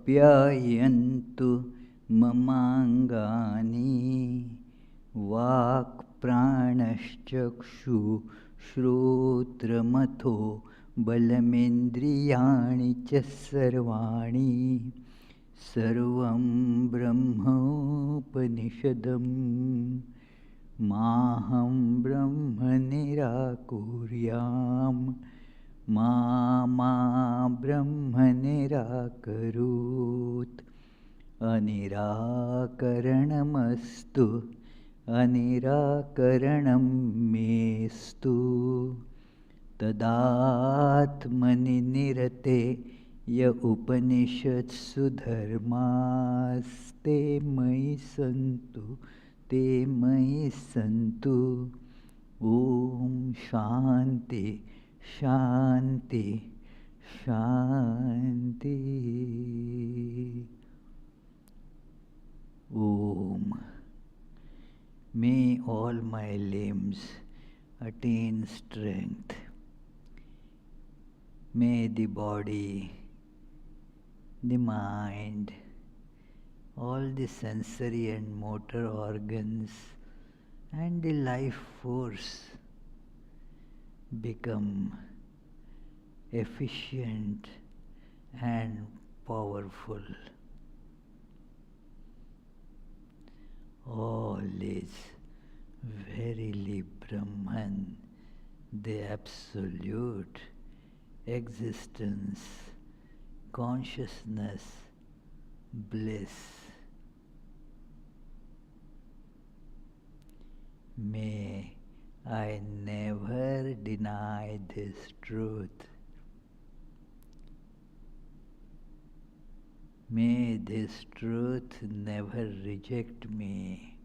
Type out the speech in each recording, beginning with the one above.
आप्यायन्तु ममाङ्गानि वाक्प्राणश्चक्षुश्रोत्रमथो बलमिन्द्रियाणि च सर्वाणि सर्वं ब्रह्मोपनिषदं माहं ब्रह्म निराकुर्याम् मा ब्रह्म निराकरोत् अनिराकरणमस्तु अनिराकरणं मेस्तु तदात्मनि निरते य उपनिषत्सु धर्मास्ते मयि सन्तु ते मयि सन्तु ॐ शान्ति शान्ति शान्ति Om. May all my limbs attain strength. May the body, the mind, all the sensory and motor organs and the life force become efficient and powerful. All is verily Brahman, the absolute existence, consciousness, bliss. May I never deny this truth. May this truth never reject me.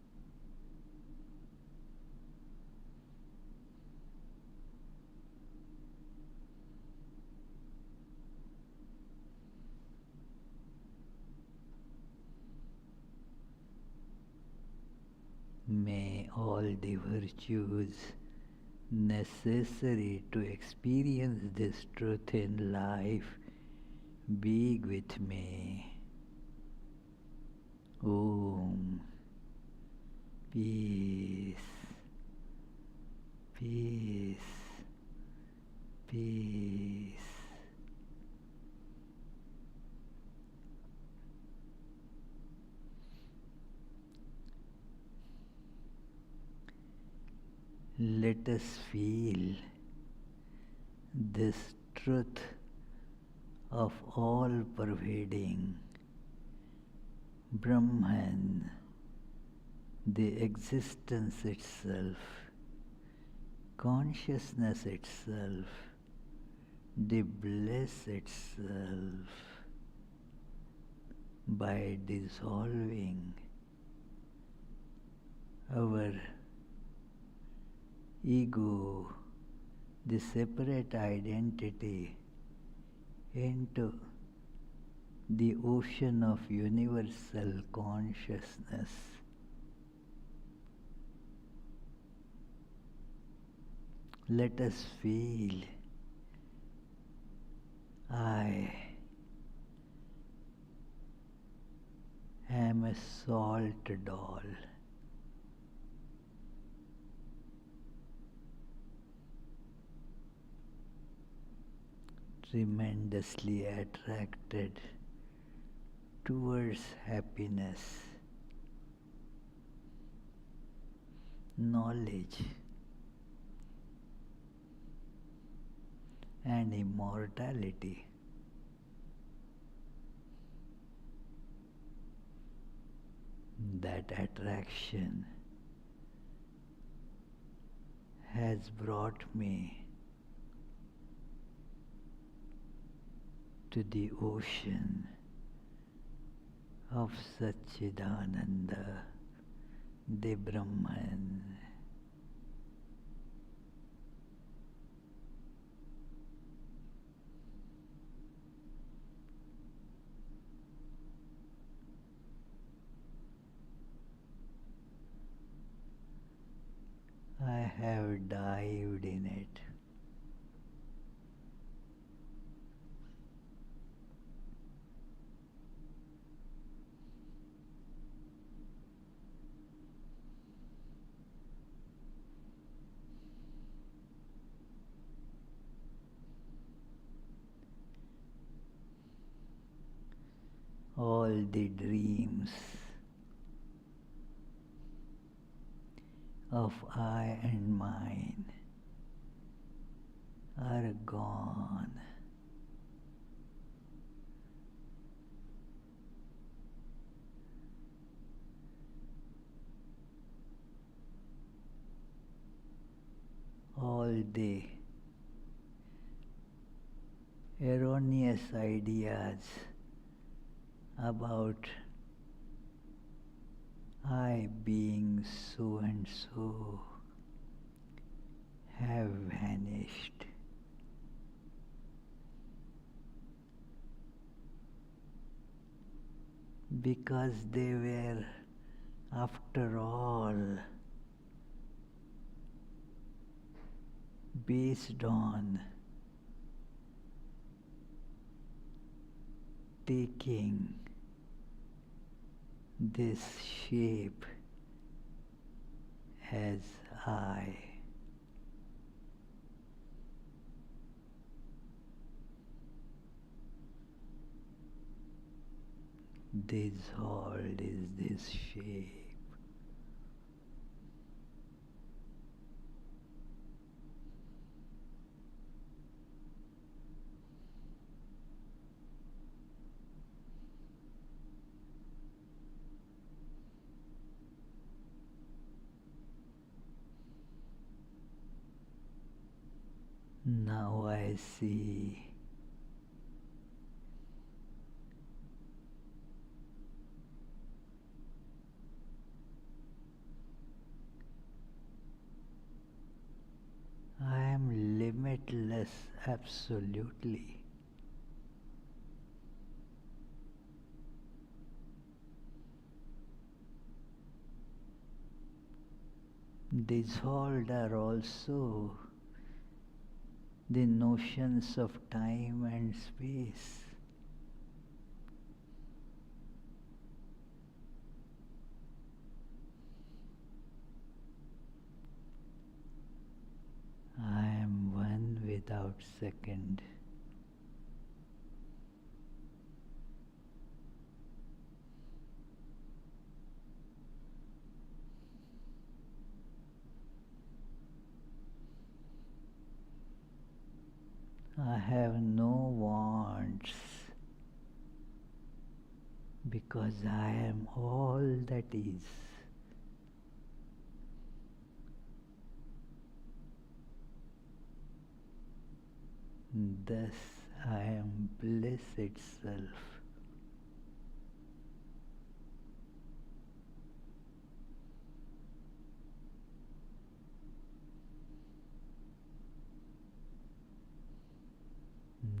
May all the virtues necessary to experience this truth in life be with me. Om. Peace. Peace. Peace. Let us feel this truth of all-pervading Brahman, the existence itself, consciousness itself, the bliss itself, by dissolving our ego, the separate identity, into the ocean of universal consciousness. Let us feel I am a salt doll. Tremendously attracted towards happiness, knowledge, and immortality. That attraction has brought me to the ocean of Satchidananda, the Brahman. I have dived in it. all the dreams of I and mine are gone. All the erroneous ideas about I being so and so have vanished. Because they were, after all, based on taking this shape as I. Dissolved is this shape. Now I see I am limitless absolutely. Dissolved are also the notions of time and space. I am one without second. I have no wants because I am all that is. Thus I am bliss itself.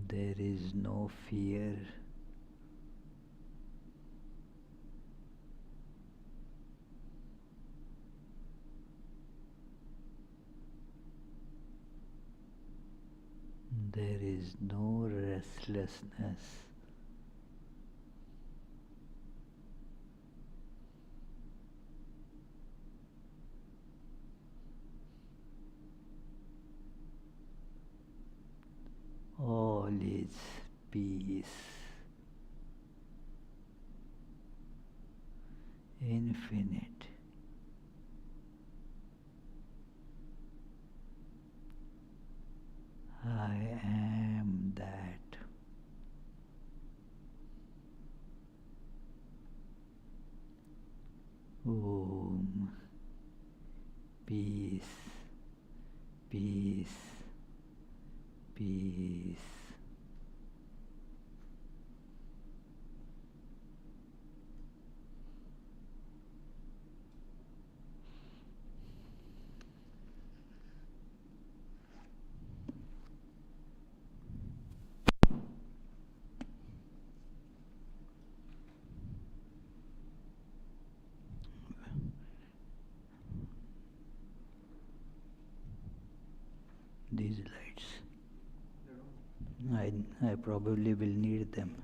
There is no fear. There is no restlessness. All is peace, infinite. I am that. Om. Peace, peace, peace. These lights. I probably will need them.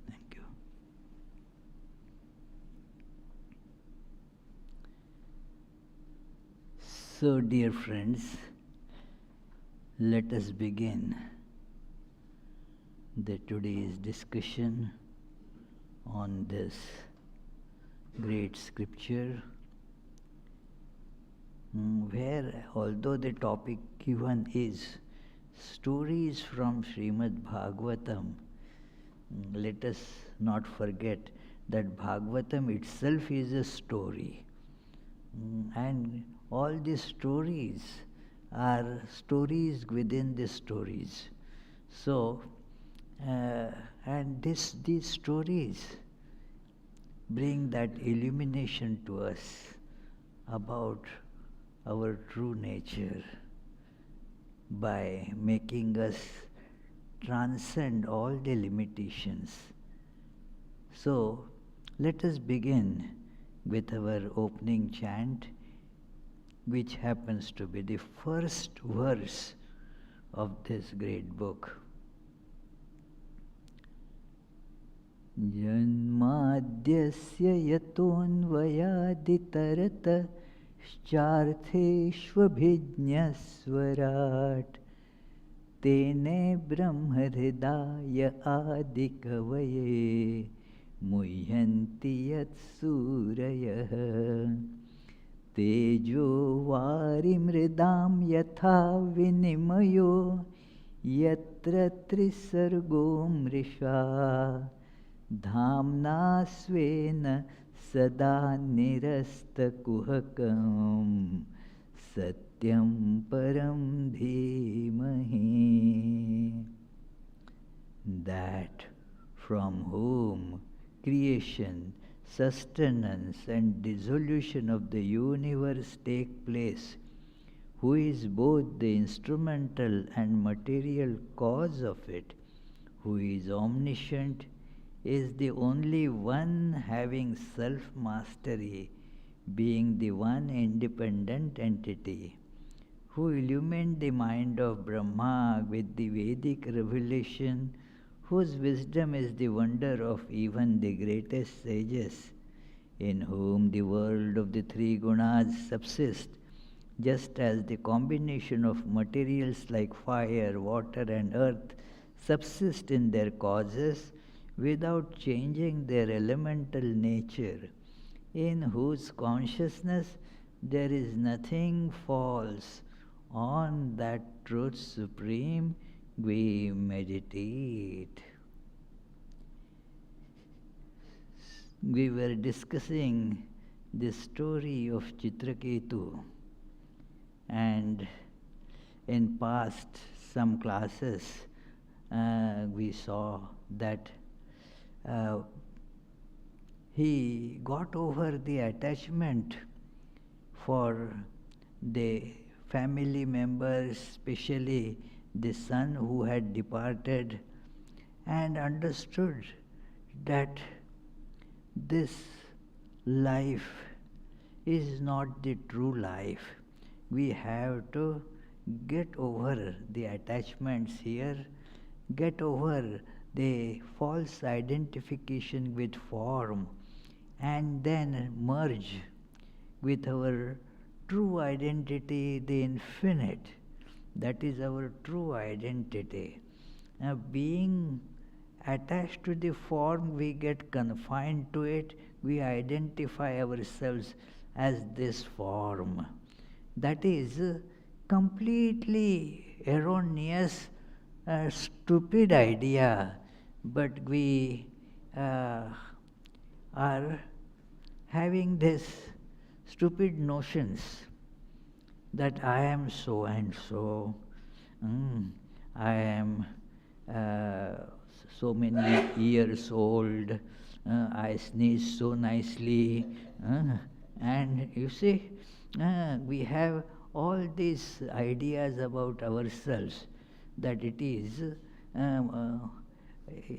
Thank you. So, dear friends, let us begin. the today's discussion on this great scripture, where although the topic given is stories from Srimad Bhagavatam, let us not forget that Bhagavatam itself is a story. And all these stories are stories within the stories. So, and these stories bring that illumination to us about our true nature by making us transcend all the limitations. So, let us begin with our opening chant, which happens to be the first verse of this great book. Janmadyasya yatonvayaditarata Schaर्थेष्वभिज्ञस्वराट तेने ब्रह्महृदाय आदिकवये मुह्यन्ति यत्सूरयः तेजो वारिमृदां यथा विनिमयो यत्र त्रिसर्गो मृषा धाम्ना स्वेन सदा निरस्तकुहकं सत्यं परं धीमहि. That from whom creation, sustenance and dissolution of the universe take place, who is both the instrumental and material cause of it, who is omniscient, is the only one having self-mastery, being the one independent entity, who illumined the mind of Brahma with the Vedic revelation, whose wisdom is the wonder of even the greatest sages, in whom the world of the three gunas subsists, just as the combination of materials like fire, water and earth subsist in their causes without changing their elemental nature, in whose consciousness there is nothing false. On that truth supreme we meditate. We were discussing the story of Chitraketu, and in past some classes we saw that he got over the attachment for the family members, especially the son who had departed, and understood that this life is not the true life. We have to get over the attachments here, get over the false identification with form, and then merge with our true identity, the infinite. That is our true identity. Now, being attached to the form, we get confined to it, we identify ourselves as this form. That is completely erroneous, stupid idea, but we are having this stupid notions that I am so and so, I am so many years old, I sneeze so nicely, and you see, we have all these ideas about ourselves, that it is,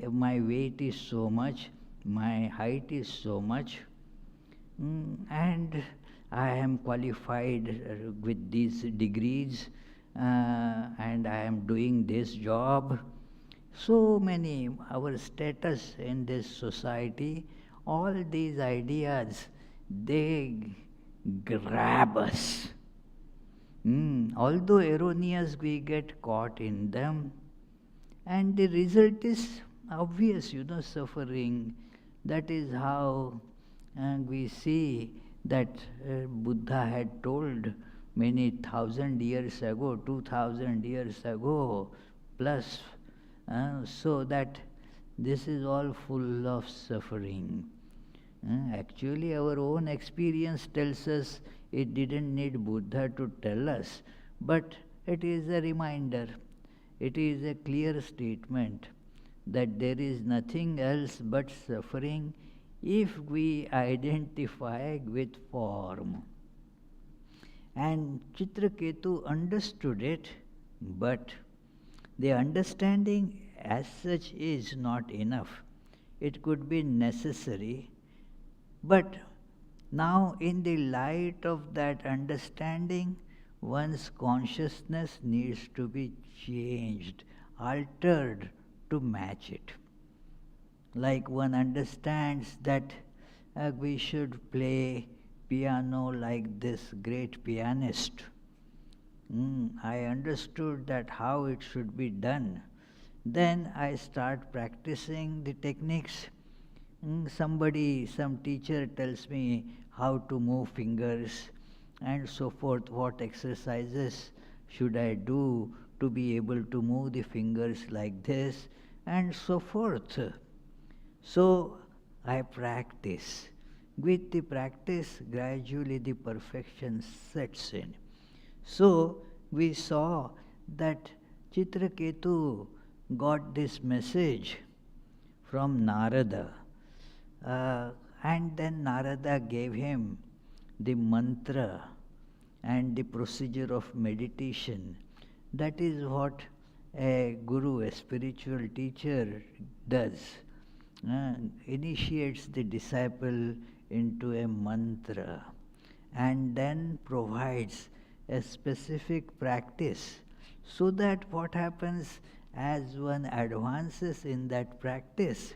my weight is so much, my height is so much, and I am qualified with these degrees, and I am doing this job. So many, our status in this society, all these ideas, they grab us. Although erroneous, we get caught in them, And the result is obvious, suffering. That is how we see that Buddha had told many thousand years ago, 2000 years ago, plus, so that this is all full of suffering. Actually, our own experience tells us it didn't need Buddha to tell us, but it is a reminder, it is a clear statement that there is nothing else but suffering if we identify with form. And Chitraketu understood it, but the understanding as such is not enough. It could be necessary, but now in the light of that understanding, one's consciousness needs to be changed, altered to match it. Like one understands that we should play piano like this great pianist. I understood that how it should be done. Then I start practicing the techniques. Some teacher tells me how to move fingers and so forth, what exercises should I do to be able to move the fingers like this and so forth. So I practice. With the practice, gradually the perfection sets in. So we saw that Chitraketu got this message from Narada. And then Narada gave him the mantra and the procedure of meditation. That is what a guru, a spiritual teacher, does. Initiates the disciple into a mantra and then provides a specific practice, so that what happens as one advances in that practice,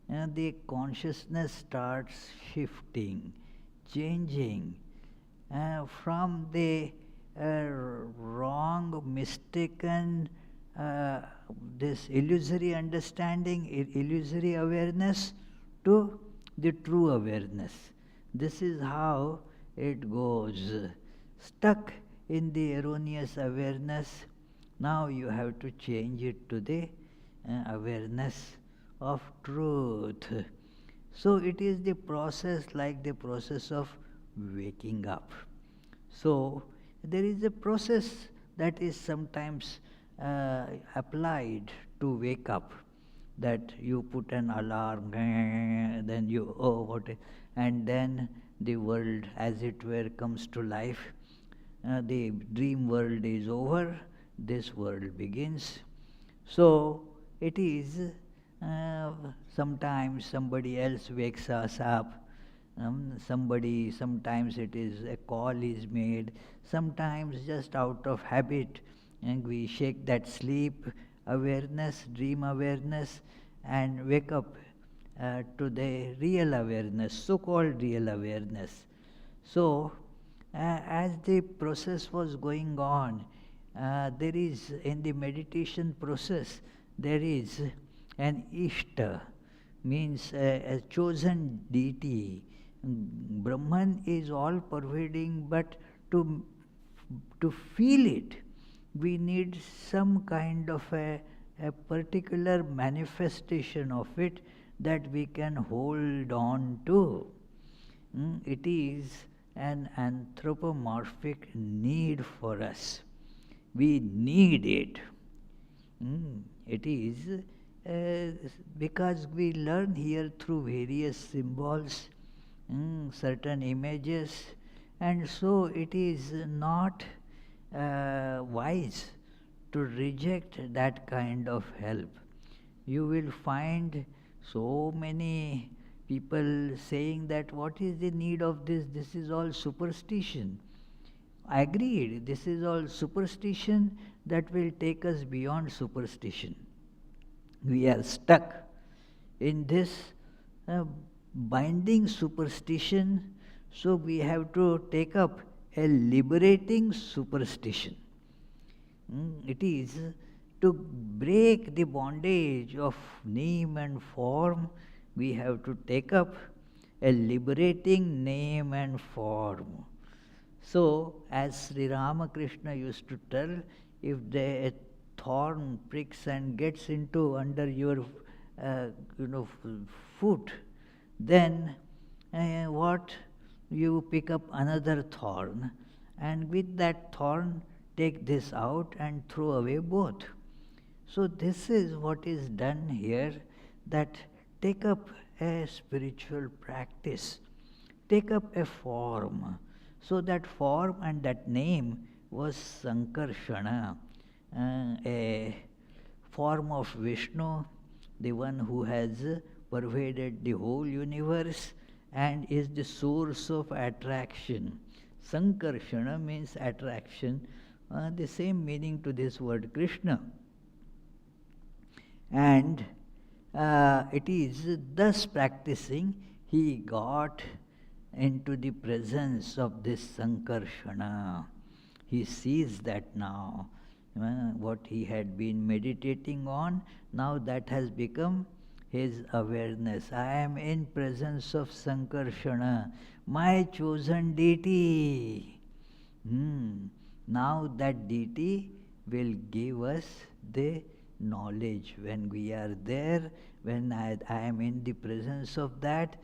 the consciousness starts shifting, changing from the wrong, mistaken, this illusory understanding, illusory awareness, to the true awareness. This is how it goes. Stuck in the erroneous awareness, now you have to change it to the awareness of truth. So it is the process, like the process of waking up. So there is a process that is sometimes applied to wake up, that you put an alarm, then you, and then the world, as it were, comes to life. The dream world is over, this world begins. So it is sometimes somebody else wakes us up, sometimes it is a call is made, sometimes just out of habit, and we shake that sleep awareness, dream awareness, and wake up to the real awareness, so-called real awareness. So as the process was going on, there is, in the meditation process, there is an Ishta, means a chosen deity. Brahman is all pervading, but to feel it, we need some kind of a particular manifestation of it that we can hold on to. It is an anthropomorphic need for us. We need it. It is because we learn here through various symbols, certain images, and so it is not wise to reject that kind of help. You will find so many people saying that what is the need of this? This is all superstition. Agreed, this is all superstition that will take us beyond superstition. We are stuck in this binding superstition, so we have to take up a liberating superstition. It is to break the bondage of name and form, we have to take up a liberating name and form. So, as Sri Ramakrishna used to tell, if the thorn pricks and gets into under your foot, then what? You pick up another thorn, and with that thorn take this out and throw away both. So this is what is done here, that take up a spiritual practice, take up a form. So that form and that name was Sankarshana, a form of Vishnu, the one who has pervaded the whole universe and is the source of attraction. Sankarshana means attraction, the same meaning to this word Krishna. And it is thus practicing he got into the presence of this Sankarshana. He sees that now. What he had been meditating on, now that has become his awareness. I am in presence of Sankarshana, my chosen deity. Now that deity will give us the knowledge. When we are there, when I am in the presence of that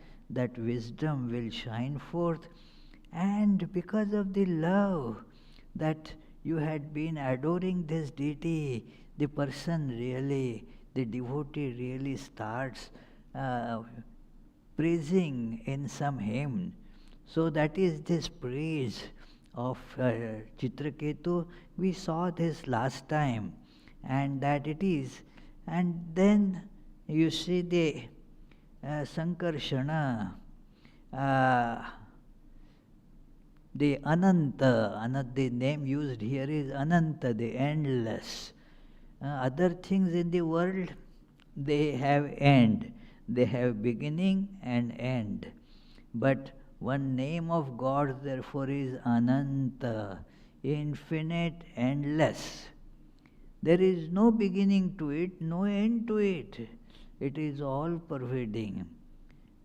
wisdom will shine forth. And because of the love that you had been adoring this deity, the person really, the devotee really starts praising in some hymn. So that is this praise of Chitraketu. We saw this last time, and that it is. And then you see the Sankarshana, the Ananta, the name used here is Ananta, the endless. Other things in the world, they have end, they have beginning and end. But one name of God therefore is Ananta, infinite, endless. There is no beginning to it, no end to it. It is all pervading.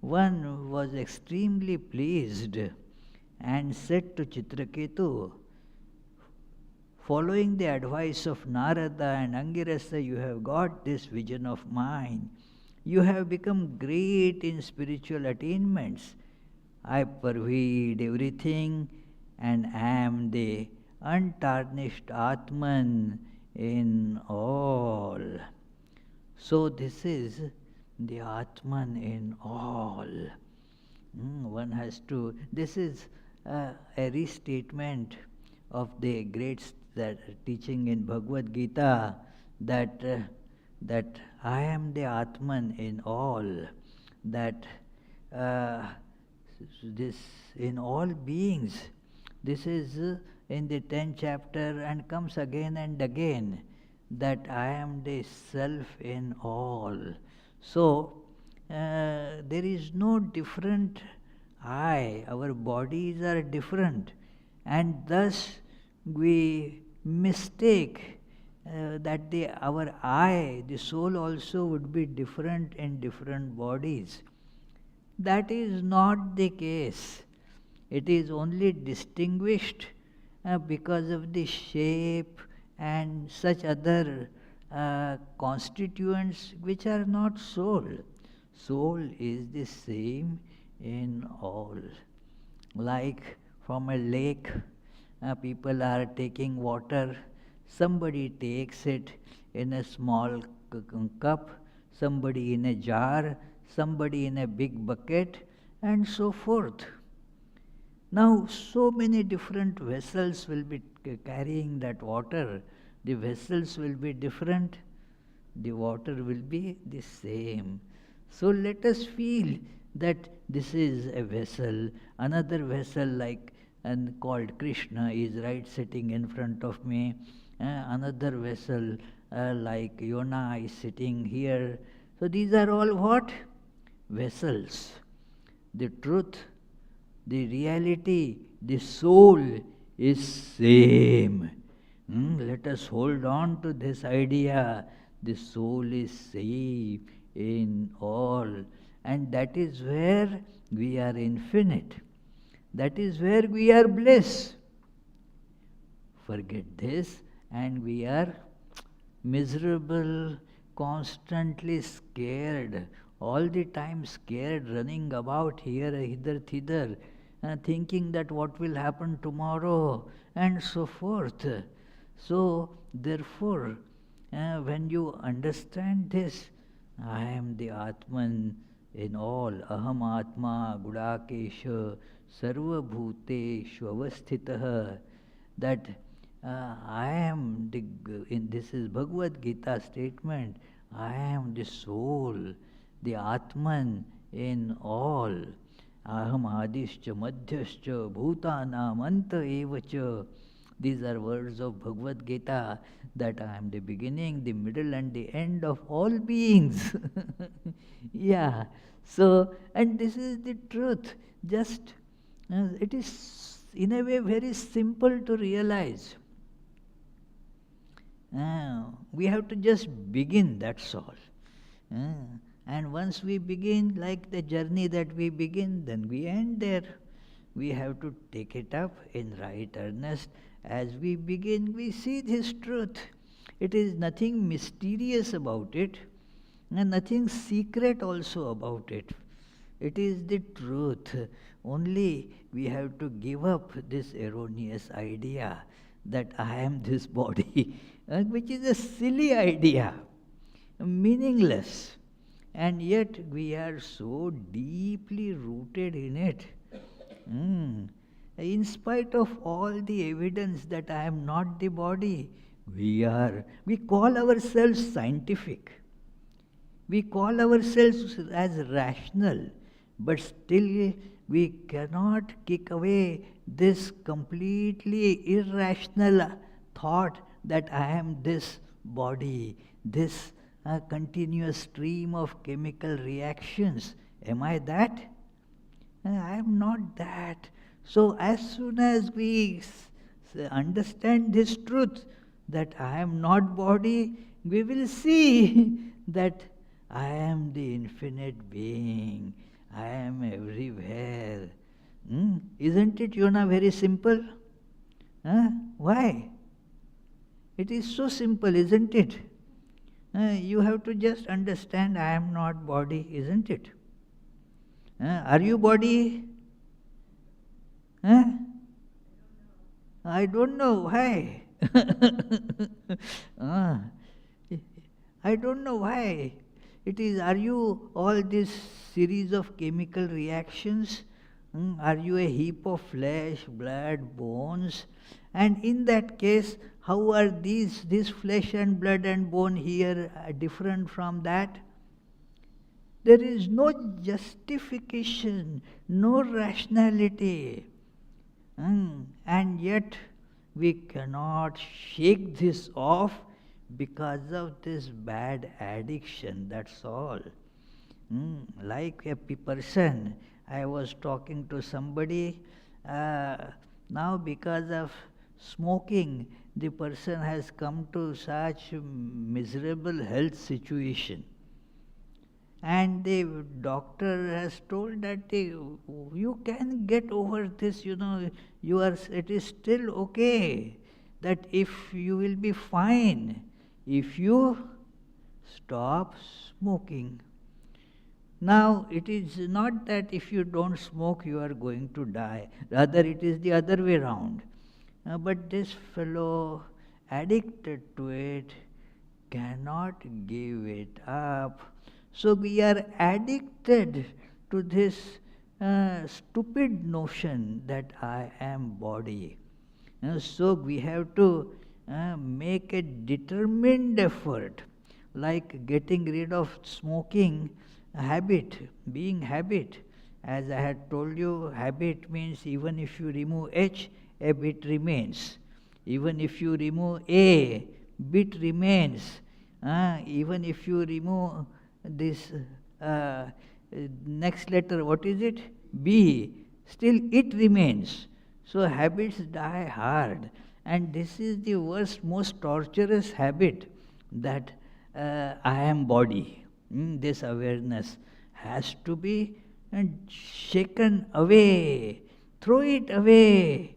One was extremely pleased and said to Chitraketu, following the advice of Narada and Angirasa, you have got this vision of mine. You have become great in spiritual attainments. I pervade everything and am the untarnished Atman in all. So this is the Atman in all. One has to, this is a restatement of the great teaching in Bhagavad Gita, that I am the Atman in all, that this in all beings. This is in the 10th chapter and comes again and again, that I am the self in all. So there is no different I. Our bodies are different, and thus we mistake that our I, the soul also would be different in different bodies. That is not the case. It is only distinguished because of the shape and such other constituents which are not soul. Soul is the same in all. Like from a lake, people are taking water. Somebody takes it in a small cup, somebody in a jar, somebody in a big bucket, and so forth. Now, so many different vessels will be carrying that water. The vessels will be different, the water will be the same. So let us feel that this is a vessel, another vessel like and called Krishna is right sitting in front of me, another vessel like Yona is sitting here. So these are all what? Vessels. The truth, the reality, the soul is same. Let us hold on to this idea. The soul is safe in all. And that is where we are infinite. That is where we are bliss. Forget this, and we are miserable, constantly scared, all the time scared, running about here, hither, thither, thinking that what will happen tomorrow, and so forth. So, therefore, when you understand this, I am the Atman in all, Aham Atma Gudakesha Sarva Bhuteshu Avasthitah, that I am the, in this is Bhagavad Gita statement, I am the soul, the Atman in all. Aham Adischa Madhyascha Bhutanam Anta Evacha. These are words of Bhagavad Gita, that I am the beginning, the middle and the end of all beings. Yeah, so, and this is the truth. Just, it is in a way very simple to realize. We have to just begin, that's all. And once we begin, like the journey that we begin, then we end there. We have to take it up in right earnest. As we begin, we see this truth. It is nothing mysterious about it, and nothing secret also about it. It is the truth. Only we have to give up this erroneous idea that I am this body, which is a silly idea, meaningless. And yet we are so deeply rooted in it. In spite of all the evidence that I am not the body, we call ourselves scientific. We call ourselves as rational, but still we cannot kick away this completely irrational thought that I am this body, this continuous stream of chemical reactions. Am I that? I am not that. So as soon as we understand this truth, that I am not body, we will see that I am the infinite being. I am everywhere. Isn't it, Yona, very simple? Why? It is so simple, isn't it? You have to just understand I am not body, isn't it? Are you body? I don't know why. I don't know why. It is, are you all this series of chemical reactions? Are you a heap of flesh, blood, bones? And in that case, how are this flesh and blood and bone here different from that? There is no justification, no rationality. And yet we cannot shake this off because of this bad addiction, that's all. Like a person, I was talking to somebody, now because of smoking, the person has come to such miserable health situation. And the doctor has told that you can get over this, it is still okay, that if you will be fine, if you stop smoking. Now, it is not that if you don't smoke, you are going to die. Rather, it is the other way around. But this fellow, addicted to it, cannot give it up. So we are addicted to this stupid notion that I am body. So we have to make a determined effort, like getting rid of smoking habit, being habit. As I had told you, habit means even if you remove H, a bit remains. Even if you remove A, bit remains. Even if you remove this next letter, what is it? B, still it remains. So habits die hard. And this is the worst, most torturous habit, that I am body. This awareness has to be shaken away. Throw it away.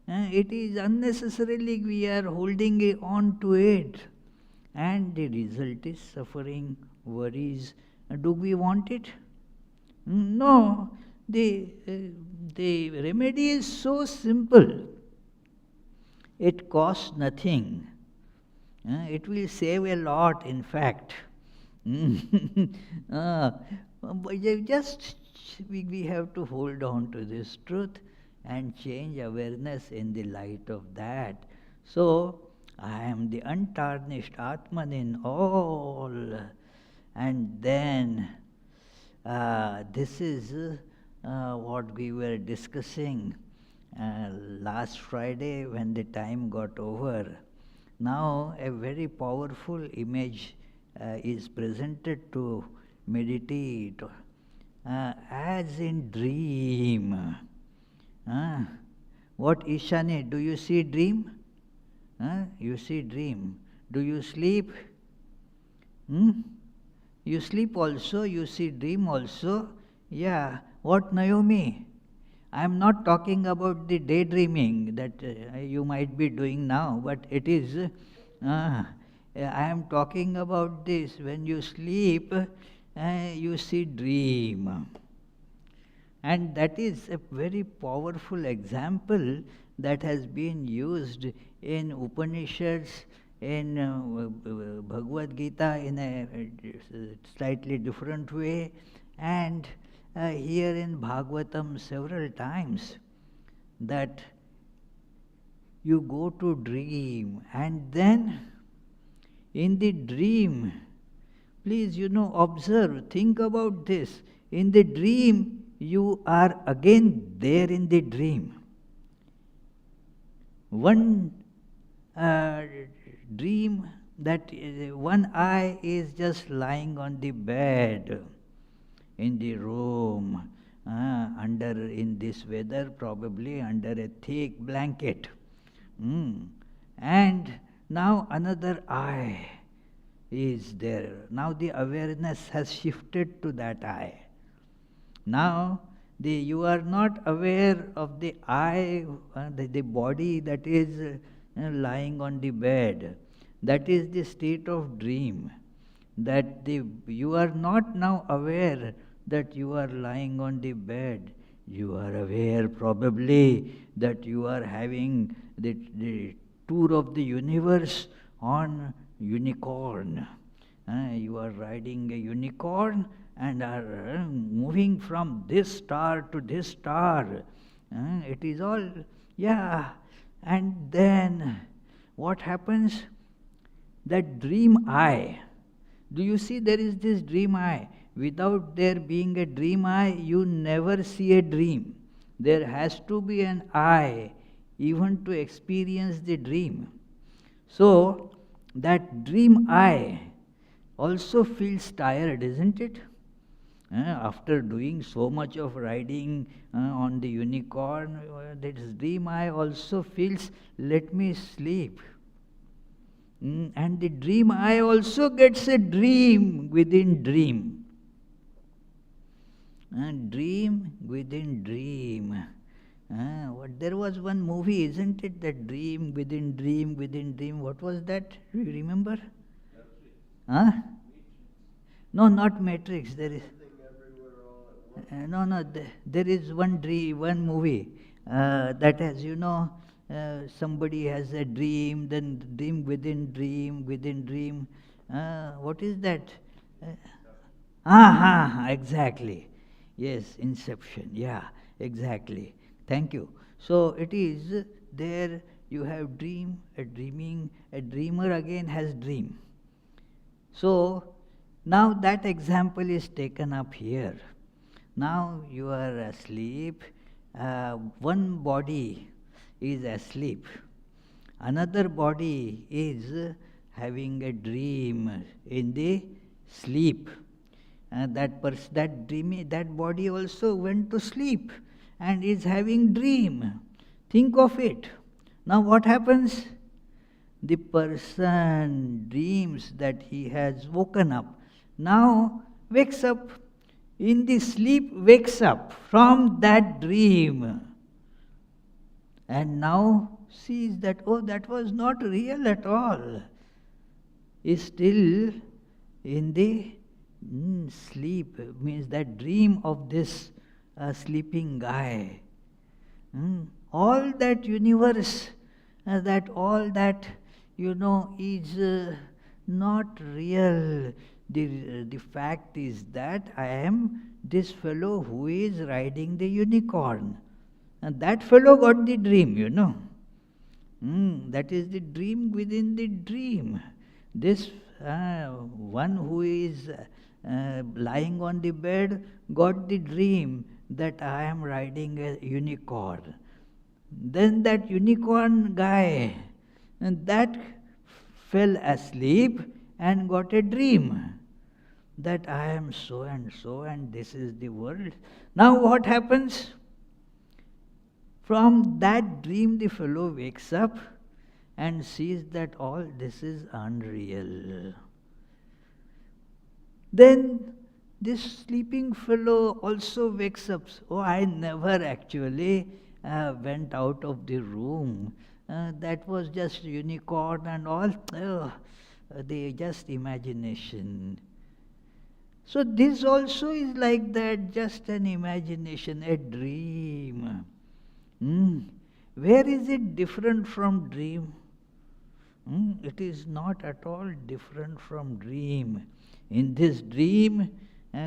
It is unnecessarily we are holding on to it. And the result is suffering, worries. Do we want it? No. The remedy is so simple. It costs nothing. It will save a lot, in fact. Just we have to hold on to this truth and change awareness in the light of that. So, I am the untarnished Atman in all. And then, this is what we were discussing last Friday when the time got over. Now, a very powerful image is presented to meditate, as in dream. What, Ishani, do you see dream? You see dream. Do you sleep? You sleep also, you see dream also. Yeah. What, Naomi? I am not talking about the daydreaming that you might be doing now, but it is, I am talking about this. When you sleep, you see dream. And that is a very powerful example that has been used in Upanishads, in Bhagavad Gita in a slightly different way, and here in Bhagavatam several times, that you go to dream, and then in the dream, please, observe, think about this. In the dream, you are again there in the dream. One dream that one eye is just lying on the bed in the room, under, in this weather, probably under a thick blanket. And now another eye is there. Now the awareness has shifted to that eye. Now you are not aware of the eye, the body that is lying on the bed. That is the state of dream. That you are not now aware that you are lying on the bed. You are aware probably that you are having the tour of the universe on unicorn. You are riding a unicorn and are moving from this star to this star. It is all, yeah. And then what happens? That dream eye. Do you see there is this dream eye? Without there being a dream eye, you never see a dream. There has to be an eye even to experience the dream. So, that dream eye also feels tired, isn't it? After doing so much of riding on the unicorn, that dream eye also feels, let me sleep. And the dream eye also gets a dream within dream. Dream within dream. There was one movie, isn't it? That dream within dream within dream. What was that? Do you remember? No, not Matrix. There is. No. There is one movie that has, somebody has a dream, then dream within dream within dream. What is that? Exactly. Yes, Inception. Yeah, exactly. Thank you. So it is there. You have dream, a dreaming, a dreamer again has dream. So now that example is taken up here. Now you are asleep. One body is asleep. Another body is having a dream in the sleep. That body also went to sleep and is having dream. Think of it. Now what happens? The person dreams that he has woken up. Now wakes up, in the sleep wakes up from that dream. And now sees that, oh, that was not real at all. Is still in the sleep, means that dream of this sleeping guy. All that universe, all that, is not real. The fact is that I am this fellow who is riding the unicorn. And that fellow got the dream, That is the dream within the dream. This one who is lying on the bed got the dream that I am riding a unicorn. Then that unicorn guy, and that fell asleep and got a dream that I am so and this is the world. Now what happens? From that dream the fellow wakes up and sees that all this is unreal. Then this sleeping fellow also wakes up. Oh, I never actually went out of the room. That was just unicorn and all. They just imagination. So this also is like that, just an imagination, a dream. Where is it different from dream? It is not at all different from dream. In this dream,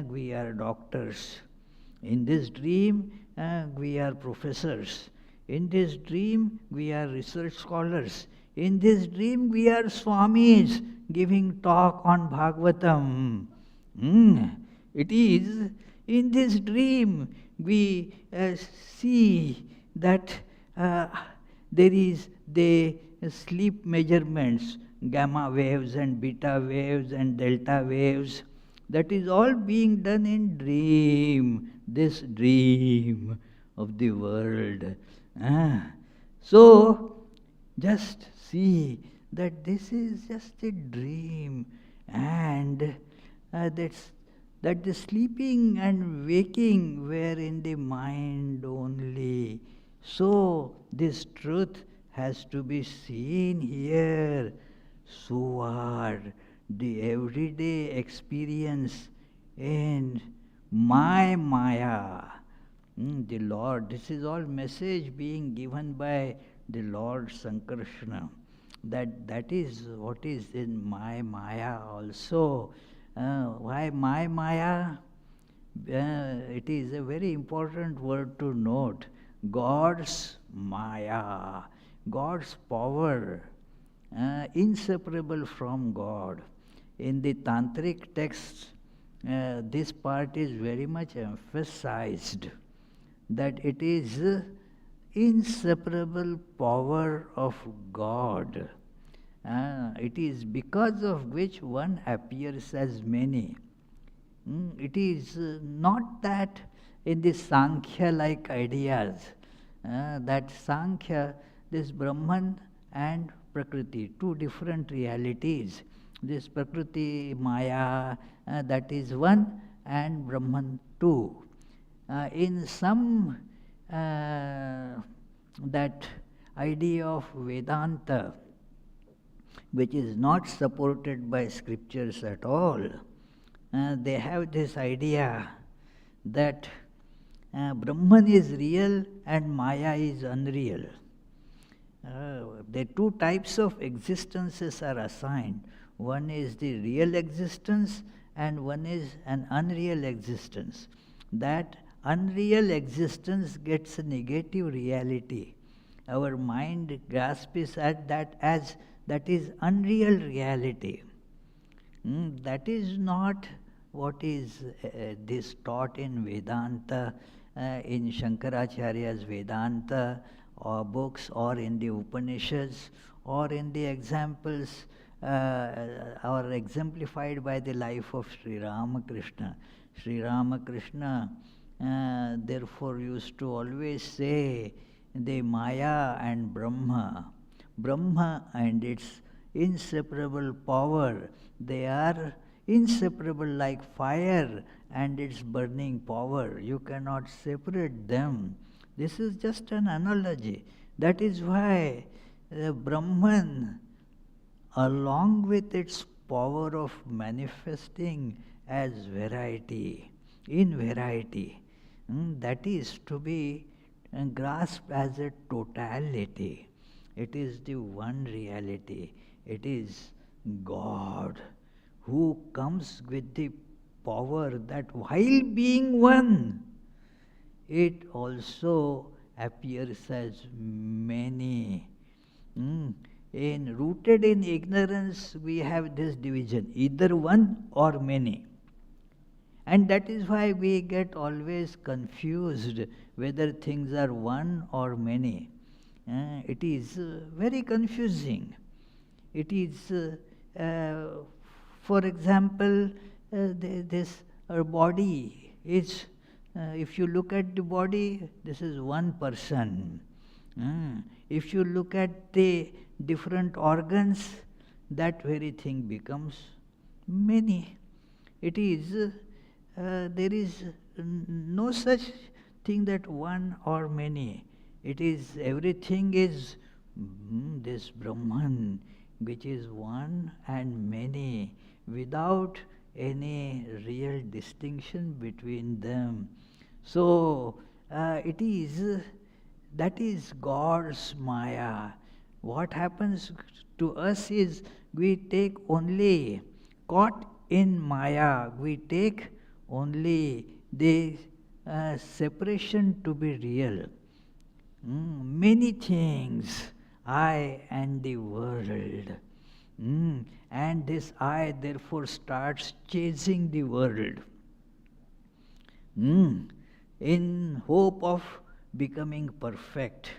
we are doctors. In this dream, we are professors. In this dream, we are research scholars. In this dream, we are Swamis giving talk on Bhagavatam. It is in this dream we see that there is the sleep measurements, gamma waves and beta waves and delta waves. That is all being done in dream, this dream of the world. So, just see that this is just a dream, and that the sleeping and waking were in the mind only. So, this truth has to be seen here. Suvad, the everyday experience in my Maya. The Lord, this is all message being given by the Lord Sankarshana. That is what is in my Maya also. Why my Maya? It is a very important word to note. God's Maya, God's power, inseparable from God. In the Tantric texts, this part is very much emphasized, that it is inseparable power of God. It is because of which one appears as many. It is not that in the Sankhya-like ideas, that Sankhya, this Brahman and Prakriti, two different realities. This Prakriti, Maya, that is one, and Brahman two. In some that idea of Vedanta, which is not supported by scriptures at all, they have this idea that Brahman is real and Maya is unreal. The two types of existences are assigned. One is the real existence and one is an unreal existence. That unreal existence gets a negative reality. Our mind grasps at that as that is unreal reality. That is not what is this taught in Vedanta, in Shankaracharya's Vedanta or books, or in the Upanishads, or in the examples or exemplified by the life of Sri Ramakrishna. Sri Ramakrishna therefore used to always say the Maya and Brahma. Brahma and its inseparable power, they are inseparable like fire and its burning power. You cannot separate them. This is just an analogy. That is why the Brahman, along with its power of manifesting as variety, in variety, that is to be grasped as a totality. It is the one reality. It is God who comes with the power that while being one, it also appears as many. Rooted in ignorance, we have this division, either one or many. And that is why we get always confused whether things are one or many. It is very confusing. It is, for example, this our body is, if you look at the body, this is one person. If you look at the different organs, that very thing becomes many. It is, there is no such thing that one or many. It is, everything is this Brahman, which is one and many, without any real distinction between them. So, it is, that is God's Maya. What happens to us is we take only, caught in Maya, we take only the separation to be real. Many things, I and the world. And this I therefore starts chasing the world in hope of becoming perfect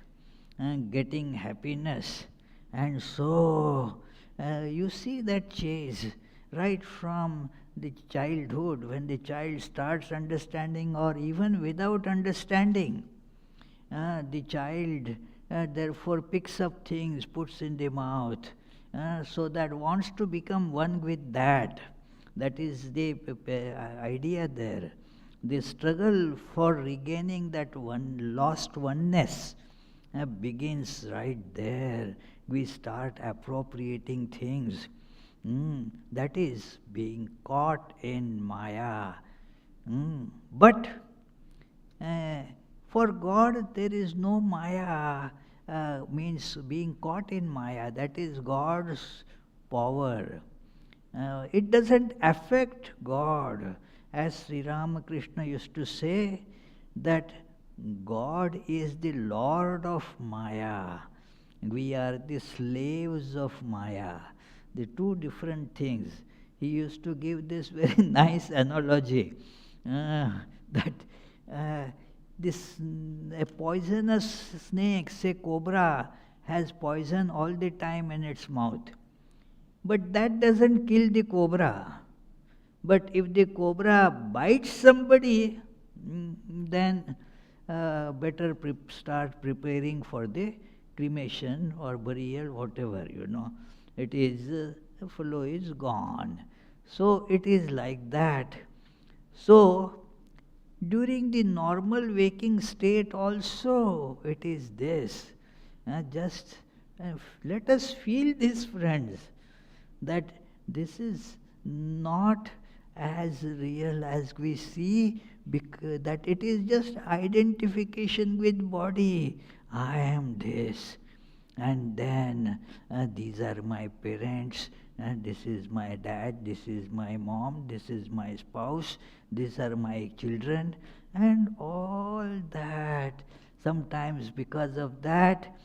and getting happiness. And so you see that chase right from the childhood, when the child starts understanding, or even without understanding. The child therefore picks up things, puts in the mouth, so that wants to become one with that. That is the idea there. The struggle for regaining that one lost oneness begins right there. We start appropriating things. That is being caught in Maya. But for God, there is no Maya, means being caught in Maya. That is God's power. It doesn't affect God. As Sri Ramakrishna used to say, that God is the Lord of Maya. We are the slaves of Maya. The two different things. He used to give this very nice analogy that this a poisonous snake, say cobra, has poison all the time in its mouth. But that doesn't kill the cobra. But if the cobra bites somebody, then better start preparing for the cremation or burial, whatever, It is, the fellow is gone. So it is like that. So, during the normal waking state also, it is this. Just let us feel this, friends, that this is not as real as we see, because that it is just identification with body. I am this, and then these are my parents, and this is my dad, this is my mom, this is my spouse, these are my children, and all that. Sometimes because of that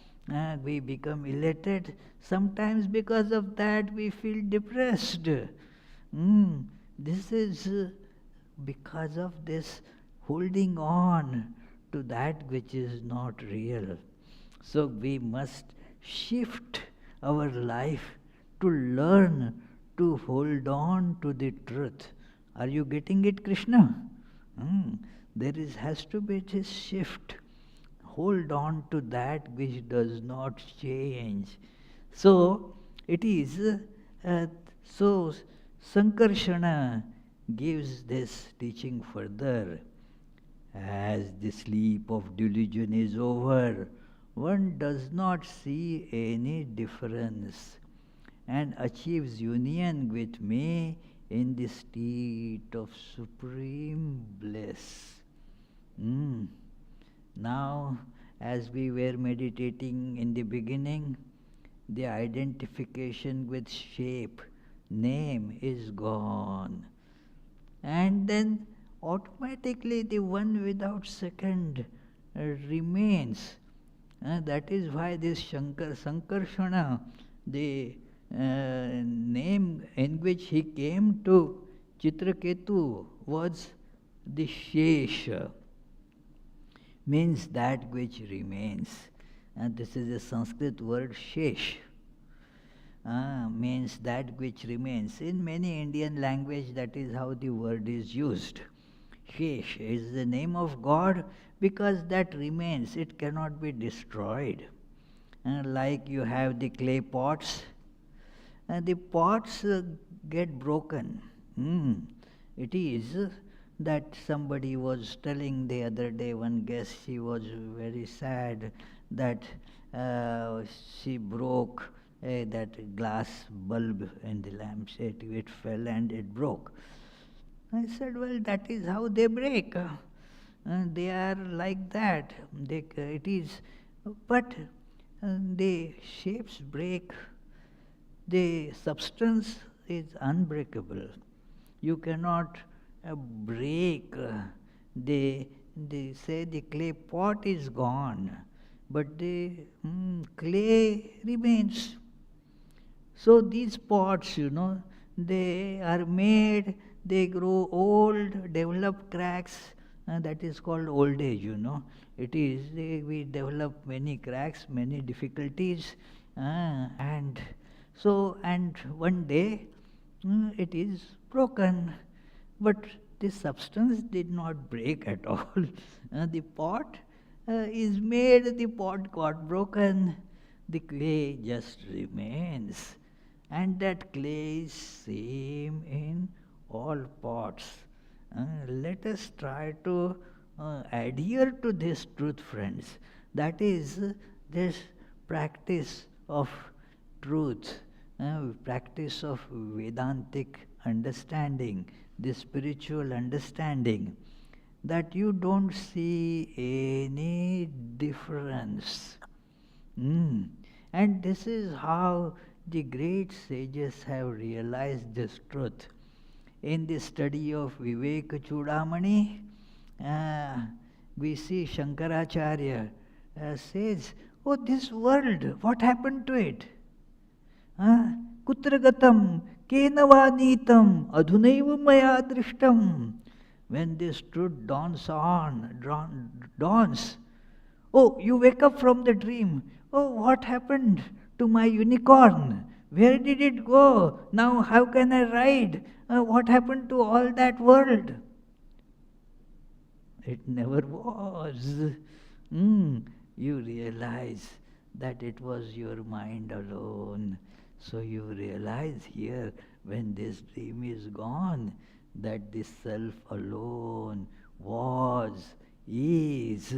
we become elated, sometimes because of that we feel depressed. This is because of this holding on to that which is not real. So we must shift our life to learn to hold on to the truth. Are you getting it, Krishna? There has to be this shift. hold on to that which does not change. So it is, so Sankarshana gives this teaching further. As the sleep of delusion is over, one does not see any difference and achieves union with me in the state of supreme bliss. Now, as we were meditating in the beginning, the identification with shape, name is gone. And then automatically the one without second remains. That is why this Sankarshana, the name in which he came to Chitraketu was the Shesha, means that which remains. And this is a Sanskrit word Shesh. Means that which remains. In many Indian language, that is how the word is used. Shesh is the name of God because that remains. It cannot be destroyed. Like you have the clay pots, and the pots get broken. It is that somebody was telling the other day, one guest, she was very sad that she broke that glass bulb in the lampshade. It fell and it broke. I said, well, that is how they break. They are like that. It is, but the shapes break. The substance is unbreakable. You cannot break. They say the clay pot is gone, but the clay remains. So these pots, they are made, they grow old, develop cracks, that is called old age, It is, we develop many cracks, many difficulties, and one day it is broken. But the substance did not break at all. The pot is made, the pot got broken, the clay just remains. And that clay is same in all pots. Let us try to adhere to this truth, friends. That is this practice of truth, practice of Vedantic understanding, the spiritual understanding, that you don't see any difference. And this is how the great sages have realized this truth. In the study of Viveka Chudamani, we see Shankaracharya says, oh, this world, what happened to it? Kutragatam, kenavanitam, adhunaiva maya drishtam. When this truth dawns, oh, you wake up from the dream. Oh, what happened to my unicorn? Where did it go? Now how can I ride? What happened to all that world? It never was. You realize that it was your mind alone. So you realize here, when this dream is gone, that this self alone was, is,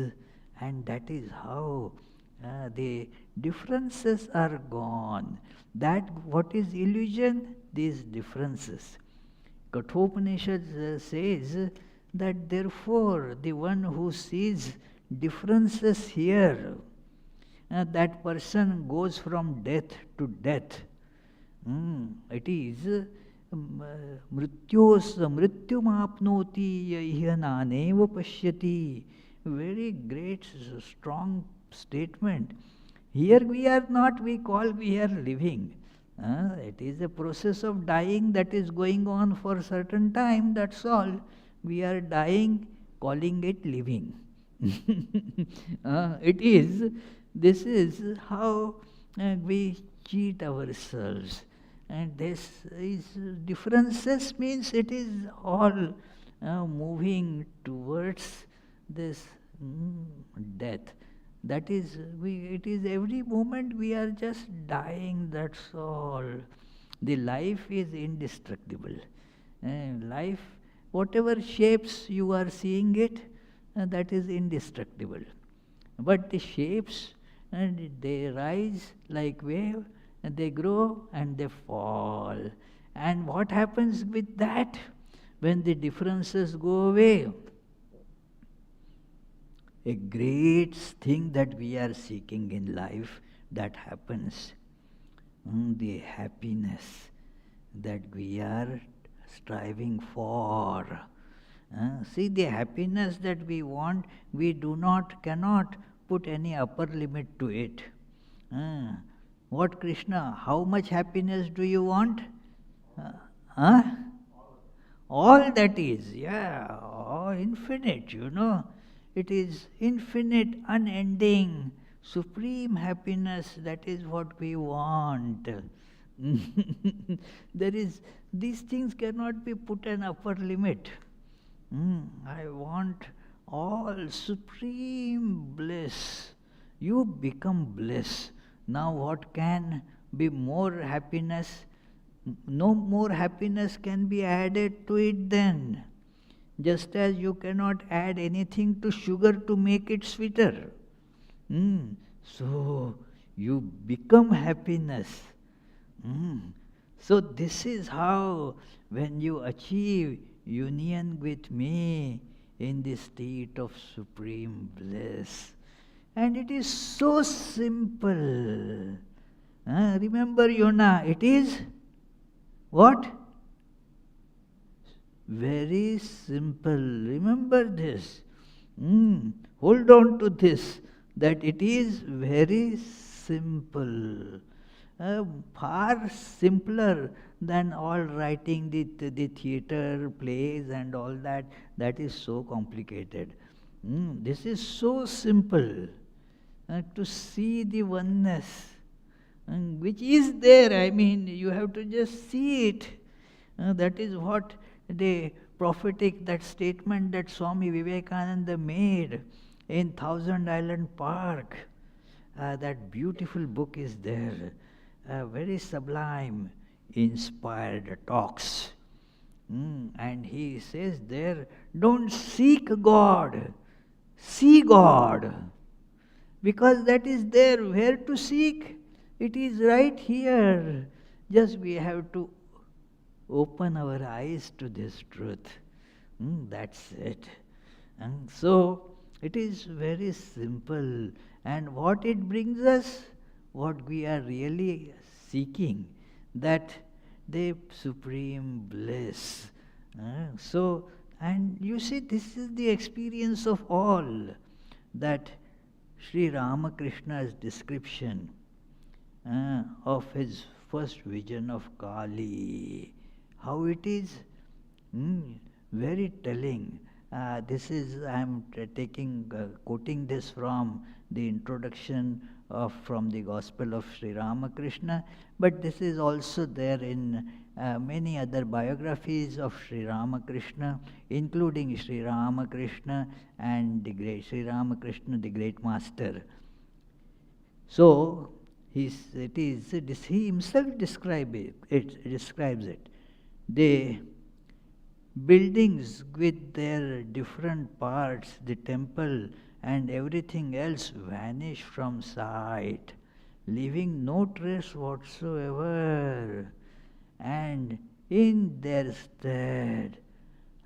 and that is how the differences are gone. That what is illusion? These differences. Kathopanishad says that therefore the one who sees differences here, that person goes from death to death. It is mrityumapnoti ihananeva pashyati. Very great, strong statement. Here we are not, we call we are living. It is a process of dying that is going on for a certain time, that's all. We are dying, calling it living. This is how we cheat ourselves. And this is differences means it is all moving towards this death. That is, it is every moment we are just dying, that's all. The life is indestructible. Life, whatever shapes you are seeing it, that is indestructible. But the shapes, they rise like wave, and they grow and they fall. And what happens with that? When the differences go away, a great thing that we are seeking in life, that happens. The happiness that we are striving for. See, the happiness that we want, we cannot put any upper limit to it. What, Krishna, how much happiness do you want? Huh? All that is, infinite, It is infinite, unending, supreme happiness. That is what we want. These things cannot be put an upper limit. I want all supreme bliss. You become bliss. Now what can be more happiness? No more happiness can be added to it then. Just as you cannot add anything to sugar to make it sweeter. So you become happiness. So this is how, when you achieve union with me in the state of supreme bliss. And it is so simple. Remember, Yona, it is what? Very simple. Remember this. Hold on to this, that it is very simple. Far simpler than all writing the theater plays and all that. That is so complicated. This is so simple. To see the oneness, which is there. I mean, you have to just see it. That is what the prophetic, that statement that Swami Vivekananda made in Thousand Island Park. That beautiful book is there. Very sublime, inspired talks. And he says there, don't seek God, see God. Because that is there. Where to seek? It is right here. Just we have to open our eyes to this truth. That's it. And so it is very simple. And what it brings us, what we are really seeking, that the supreme bliss. And you see, this is the experience of all, that Sri Ramakrishna's description of his first vision of Kali, how it is very telling. This is, I am quoting this from the introduction from the Gospel of Sri Ramakrishna, but this is also there in many other biographies of Sri Ramakrishna, including Sri Ramakrishna and the great Sri Ramakrishna, the great master. So he himself describes it. The buildings with their different parts, the temple and everything else, vanish from sight, leaving no trace whatsoever. And in their stead,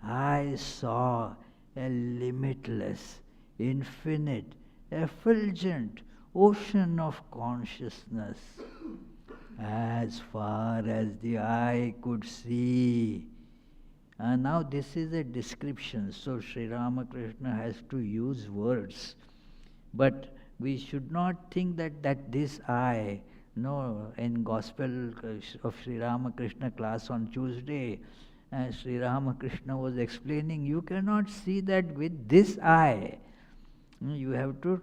I saw a limitless, infinite, effulgent ocean of consciousness, as far as the eye could see. Now this is a description, so Sri Ramakrishna has to use words. But we should not think that this eye, in Gospel of Sri Ramakrishna class on Tuesday, Sri Ramakrishna was explaining, you cannot see that with this eye. You have to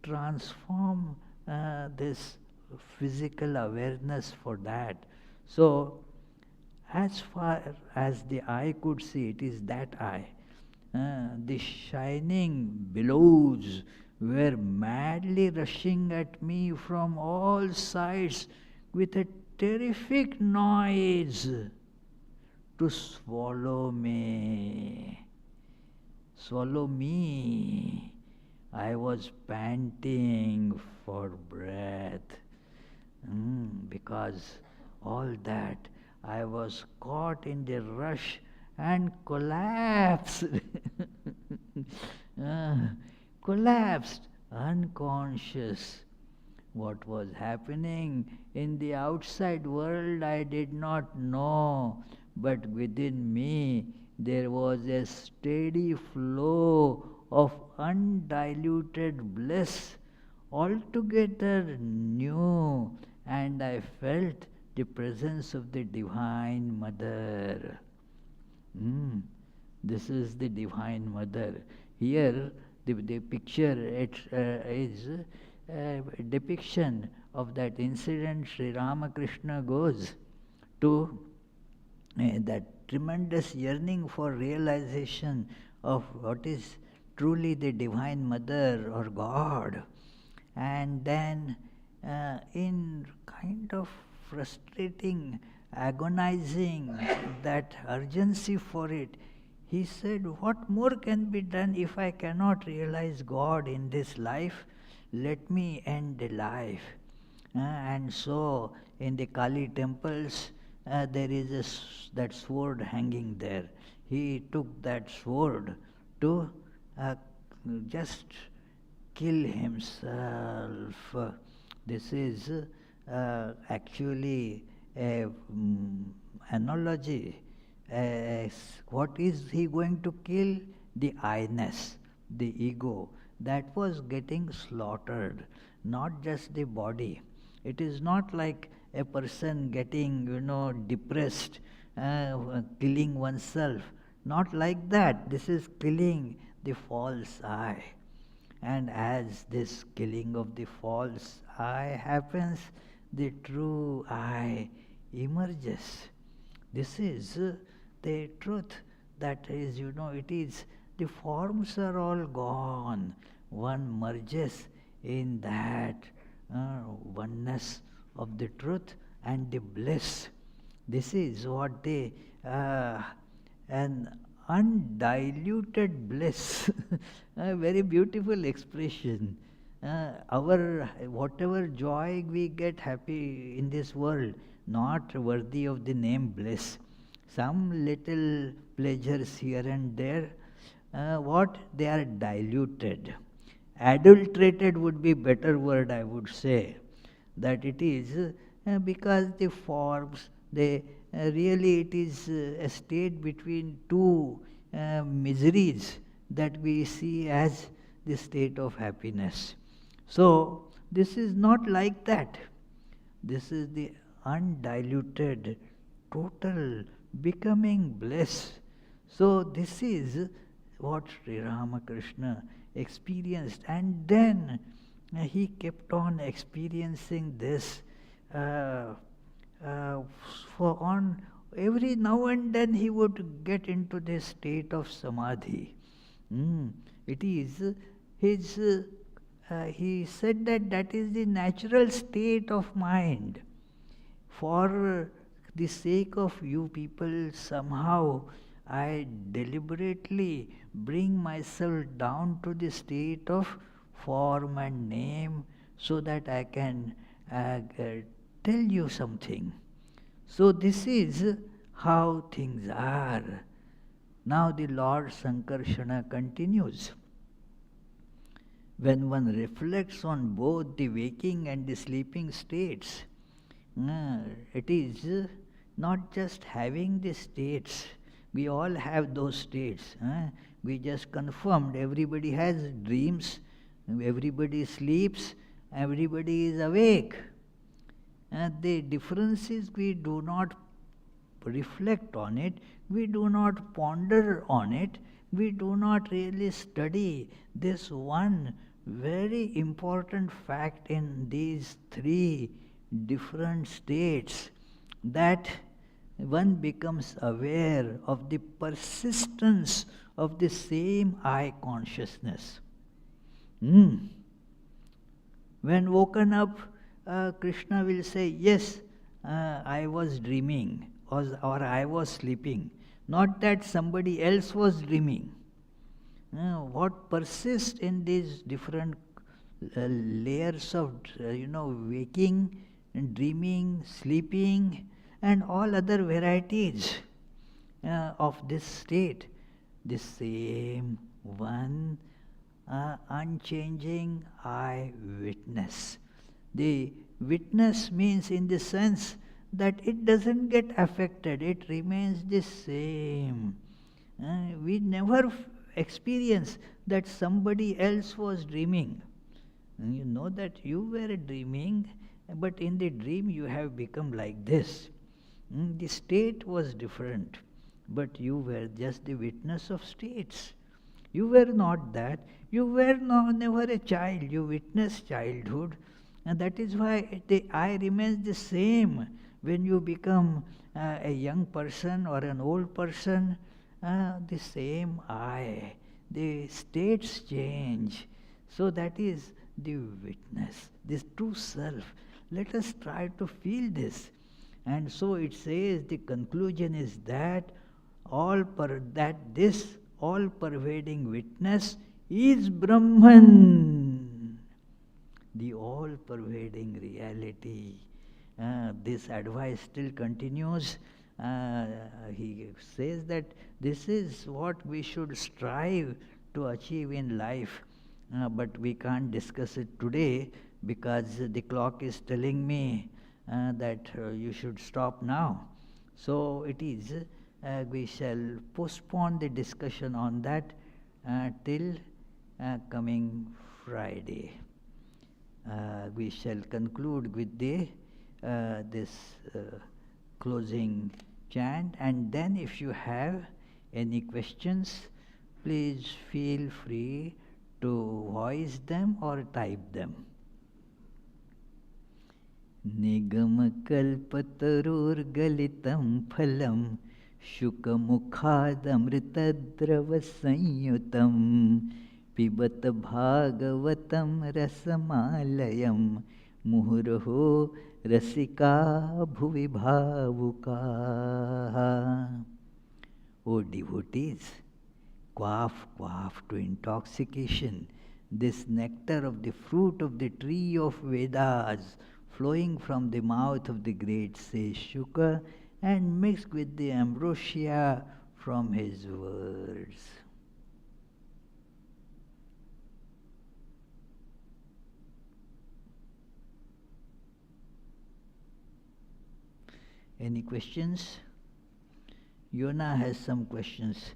transform this physical awareness for that. So, as far as the eye could see, it is that eye. The shining billows were madly rushing at me from all sides with a terrific noise to swallow me. Swallow me. I was panting for breath. Because all that I was caught in the rush and collapsed. Uh, Collapsed, unconscious. What was happening in the outside world I did not know, but within me there was a steady flow of undiluted bliss, altogether new, and I felt the presence of the Divine Mother. This is the Divine Mother. Here, the picture is a depiction of that incident. Sri Ramakrishna goes to that tremendous yearning for realization of what is truly the Divine Mother or God. And then, in kind of frustrating, agonizing, that urgency for it, he said, what more can be done if I cannot realize God in this life? Let me end the life. And so, in the Kali temples, there is that sword hanging there. He took that sword to just kill himself. This is actually a analogy. What is he going to kill? The I-ness, the ego, that was getting slaughtered, not just the body. It is not like a person getting, depressed, killing oneself. Not like that. This is killing the false I. And as this killing of the false I happens, the true I emerges. This is the truth. That is, it is, the forms are all gone. One merges in that oneness of the truth and the bliss. This is what an undiluted bliss. A very beautiful expression. Our whatever joy we get happy in this world, not worthy of the name bliss. Some little pleasures here and there, they are diluted. Adulterated would be better word, I would say. That it is because the forms, really it is a state between two miseries that we see as the state of happiness. So, this is not like that. This is the undiluted, total, becoming bliss. So, this is what Sri Ramakrishna experienced, and then he kept on experiencing this for on every now and then he would get into this state of samadhi. It is his he said that is the natural state of mind. For the sake of you people, somehow I deliberately bring myself down to the state of form and name so that I can tell you something. So this is how things are. Now the Lord Sankarsana continues. When one reflects on both the waking and the sleeping states, it is not just having the states. We all have those states. We just confirmed everybody has dreams, everybody sleeps, everybody is awake. The difference is we do not reflect on it, we do not ponder on it, we do not really study this one very important fact in these three different states, that one becomes aware of the persistence of the same I consciousness. Hmm. When woken up, Krishna will say, yes, I was dreaming, or I was sleeping. Not that somebody else was dreaming. What persists in these different layers of, waking, and dreaming, sleeping, and all other varieties of this state, the same one unchanging I witness. The witness means in the sense that it doesn't get affected, it remains the same. We never experience that somebody else was dreaming. You know that you were dreaming, but in the dream you have become like this. The state was different, but you were just the witness of states. You were not that. You were never a child. You witnessed childhood. And that is why the I remains the same when you become a young person or an old person. The same I. The states change. So that is the witness, this true self. Let us try to feel this. And so it says the conclusion is that this all pervading witness is Brahman, the all pervading reality. This advice still continues. He says that this is what we should strive to achieve in life, but we can't discuss it today because the clock is telling me that you should stop now. So it is, we shall postpone the discussion on that till coming Friday. We shall conclude with this closing chant, and then if you have any questions, please feel free to voice them or type them. Nigamkalpatarurgalitam phalam शुकमुखादमृतद्रवसंयुतं पिबत भागवतं रसमालयं मुहुर्हो रसिका भुवि भावुकाः. O devotees, quaff, quaff to intoxication this nectar of the fruit of the tree of Vedas, flowing from the mouth of the great sage Shuka and mixed with the ambrosia from his words. Any questions? Yona has some questions.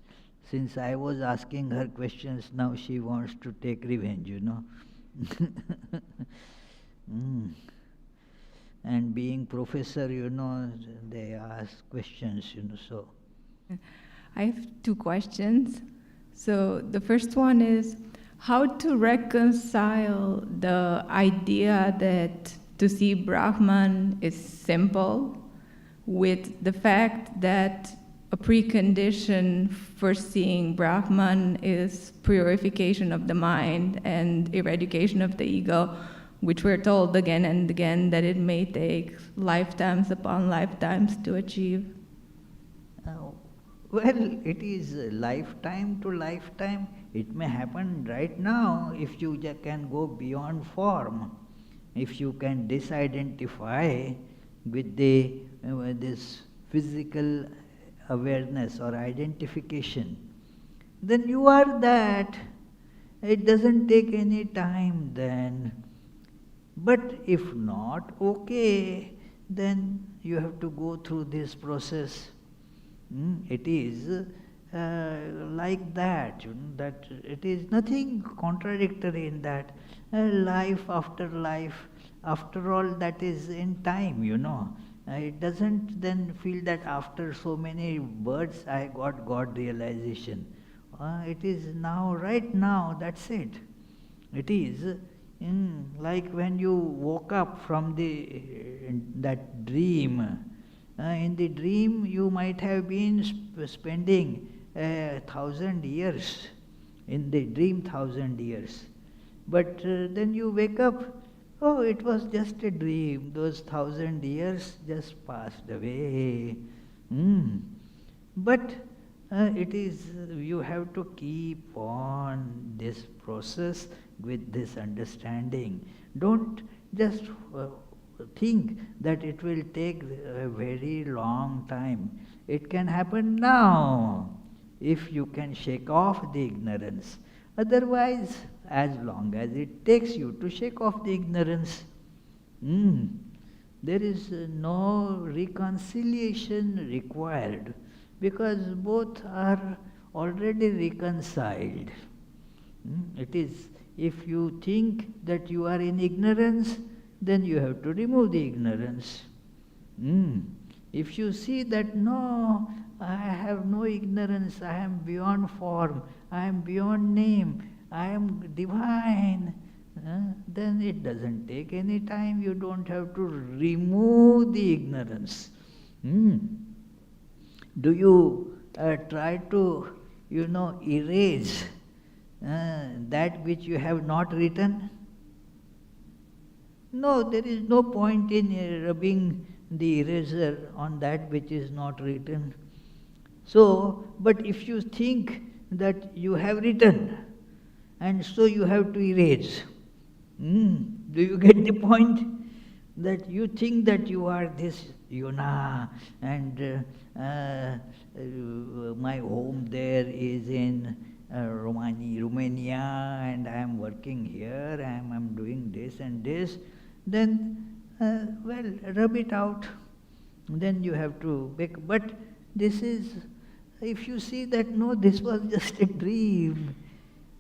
Since I was asking her questions, now she wants to take revenge, And being professor, they ask questions, so. I have two questions. So the first one is how to reconcile the idea that to see Brahman is simple with the fact that a precondition for seeing Brahman is purification of the mind and eradication of the ego, which we're told again and again that it may take lifetimes upon lifetimes to achieve. Well, it is lifetime to lifetime. It may happen right now if you can go beyond form, if you can disidentify with this physical awareness or identification, then you are that. It doesn't take any time then. But if not, okay, then you have to go through this process. It is like that, that it is nothing contradictory in that. Life after life, after all, that is in time, It doesn't then feel that after so many births I got God realization. It is now, right now, that's it. It is like when you woke up from that dream. In the dream, you might have been spending 1,000 years. In the dream, 1,000 years. But then you wake up, oh, it was just a dream. Those 1,000 years just passed away. Hmm. But it is, you have to keep on this process with this understanding. Don't just think that it will take a very long time. It can happen now if you can shake off the ignorance. Otherwise, as long as it takes you to shake off the ignorance, there is no reconciliation required, because both are already reconciled. It is, if you think that you are in ignorance, then you have to remove the ignorance. If you see that, no, I have no ignorance, I am beyond form, I am beyond name, I am divine, then it doesn't take any time. You don't have to remove the ignorance. Do you try to, erase that which you have not written? No, there is no point in rubbing the eraser on that which is not written. So, but if you think that you have written, and so you have to erase, do you get the point? That you think that you are this Yona, and my home there is in Romania, and I am working here, I am doing this and this. Then, well, rub it out. Then you have to make. But this is, if you see that, no, this was just a dream,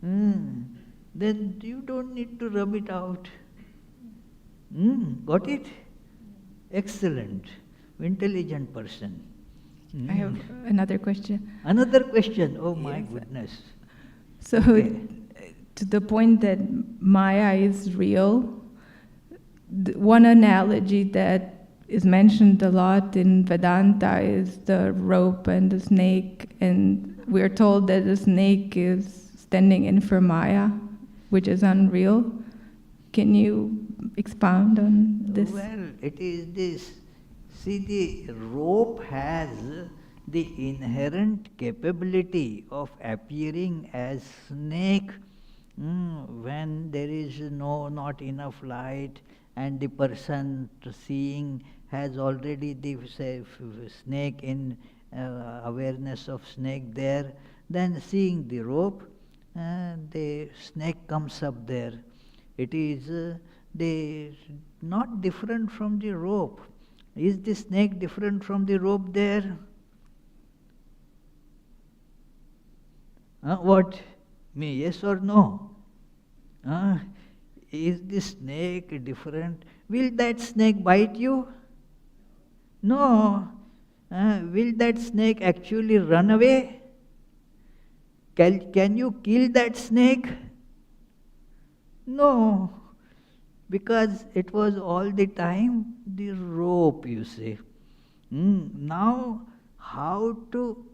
then you don't need to rub it out. Got it? Excellent. Intelligent person. I have another question. Another question. Oh my goodness. So, to the point that Maya is real, one analogy that is mentioned a lot in Vedanta is the rope and the snake, and we're told that the snake is standing in for Maya, which is unreal. Can you expound on this? Well, it is this. See, the rope has the inherent capability of appearing as snake when there is not enough light, and the person seeing has already the snake in awareness of snake there. Then seeing the rope, the snake comes up there. It is not different from the rope. Is the snake different from the rope there? What? Me, yes or no? Is the snake different? Will that snake bite you? No. Will that snake actually run away? Can you kill that snake? No. Because it was all the time the rope, you see. Now, how to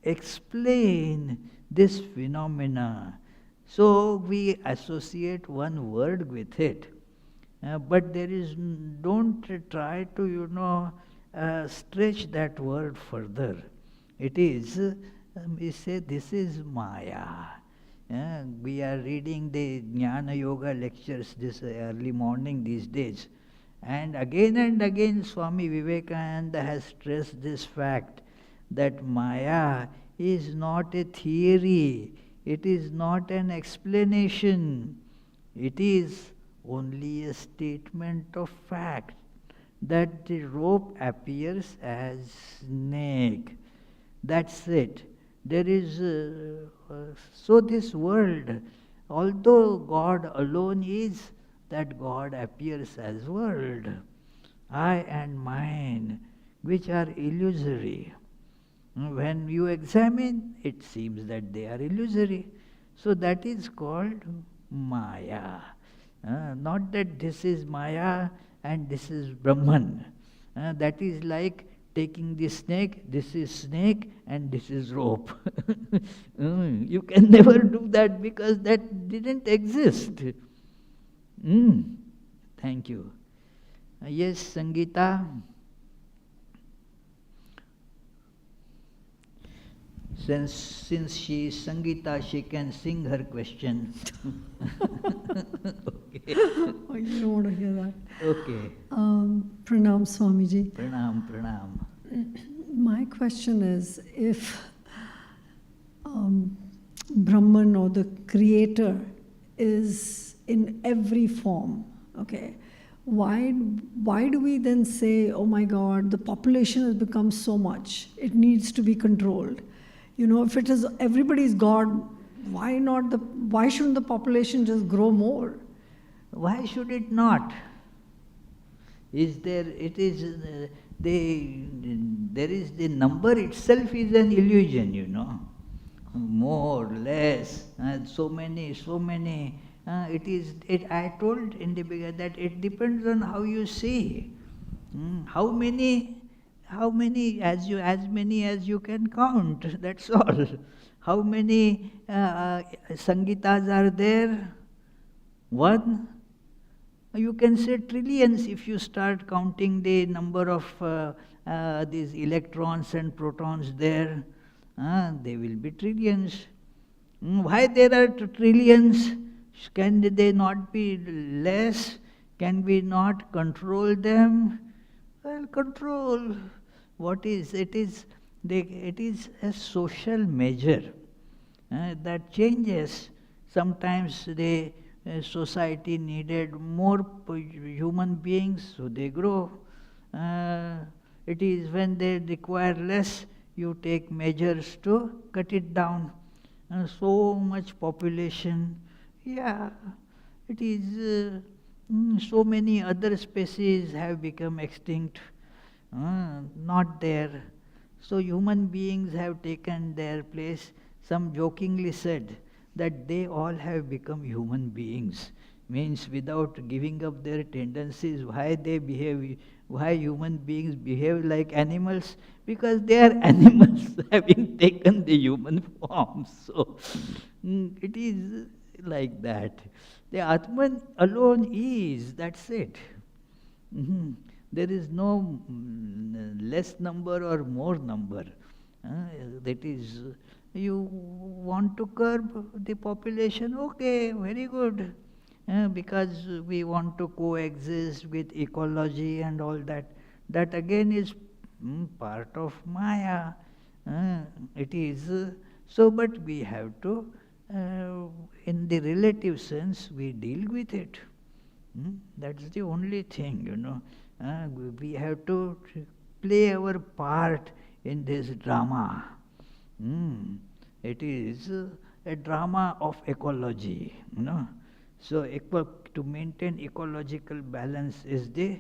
explain this phenomena? So we associate one word with it, but there is, don't try to stretch that word further. It is, we say this is Maya. We are reading the Jnana Yoga lectures this early morning these days, and again Swami Vivekananda has stressed this fact that Maya is not a theory, it is not an explanation, it is only a statement of fact that the rope appears as snake. That's it. There is, so this world, although God alone is, that God appears as world, I and mine, which are illusory. When you examine, it seems that they are illusory. So that is called Maya. Not that this is Maya and this is Brahman. That is like taking this snake, this is snake and this is rope. You can never do that because that didn't exist. Thank you. Yes, Sangeeta. Since she is Sangeeta, she can sing her question. Okay. Oh, you don't want to hear that. Okay. Pranam Swamiji. Pranam. My question is, if Brahman or the Creator is in every form, okay, why do we then say, oh my God, the population has become so much, it needs to be controlled? If it is everybody's God, why shouldn't the population just grow more? Why should it not? There is the number itself is an illusion, more, less, so many. I told in the beginning that it depends on how you see. How many, as many as you can count, that's all. How many Sangitas are there? One? You can say trillions if you start counting the number of these electrons and protons there. They will be trillions. Why there are trillions? Can they not be less? Can we not control them? Well, control. What is it? It is a social measure that changes. Sometimes the society needed more human beings, so they grow. It is when they require less, you take measures to cut it down. So much population, it is. So many other species have become extinct, not there. So human beings have taken their place. Some jokingly said that they all have become human beings. Means without giving up their tendencies, why human beings behave like animals? Because they are animals having taken the human form. So it is like that. The Atman alone is, that's it. There is no less number or more number. That is, you want to curb the population, okay, very good. Because we want to coexist with ecology and all that. That again is part of Maya. It is so, but we have to, in the relative sense, we deal with it. That's the only thing, we have to play our part in this drama. It is a drama of ecology, So to maintain ecological balance is the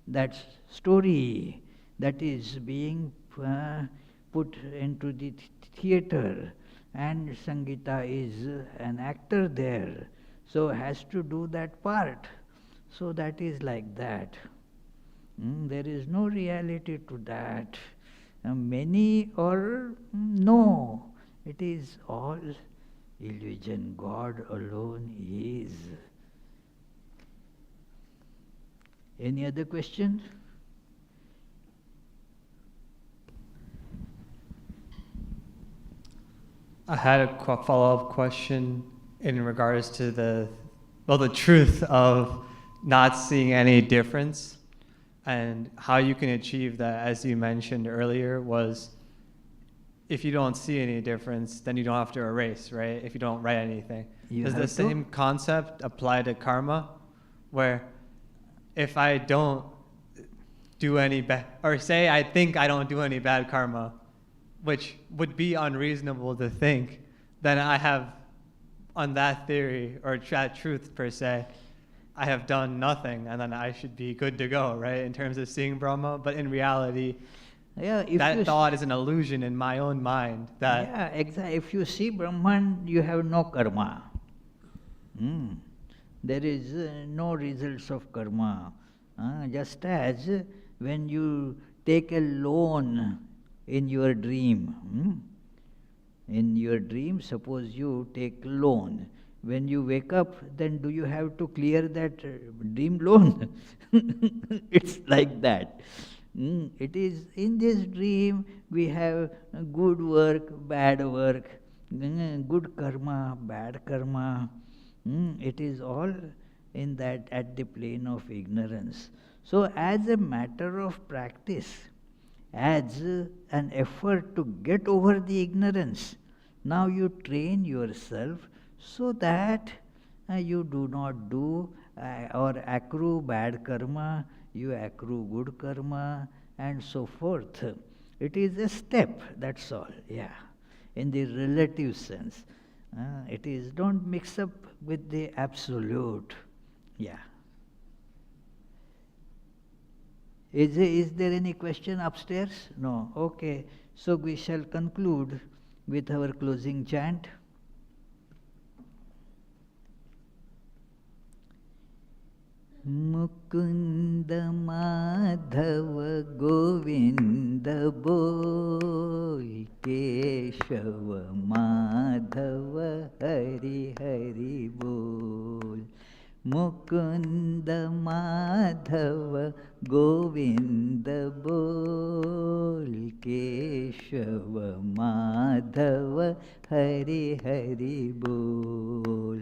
that story that is being put into the theater, and Sangeeta is an actor there, so has to do that part. So that is like that. There is no reality to that. Many or no, it is all illusion. God alone is. Any other question? I had a follow-up question in regards to the truth of not seeing any difference, and how you can achieve that, as you mentioned earlier, was if you don't see any difference, then you don't have to erase, right? If you don't write anything. Does the same concept apply to karma, where if I don't do any bad, or say I think I don't do any bad karma, which would be unreasonable to think, then I have, on that theory, or that truth per se, I have done nothing, and then I should be good to go, right, in terms of seeing Brahma. But in reality, that thought is an illusion in my own mind. Exactly. If you see Brahman, you have no karma. There is no results of karma. Just as when you take a loan in your dream. In your dream, suppose you take loan. When you wake up, then do you have to clear that dream loan? It's like that. It is in this dream we have good work, bad work, good karma, bad karma. It is all in that at the plane of ignorance. So as a matter of practice, as an effort to get over the ignorance, now you train yourself so that you do not do or accrue bad karma, you accrue good karma, and so forth. It is a step, that's all, yeah, in the relative sense. It is, don't mix up with the absolute, yeah. Is there any question upstairs? No. Okay. So we shall conclude with our closing chant. Mukunda Madhava Govinda Bol, Keshava Madhava Hari Hari Bol. Mukunda Madhava Govinda Bol, Keshava Madhava Hari Hari Bol.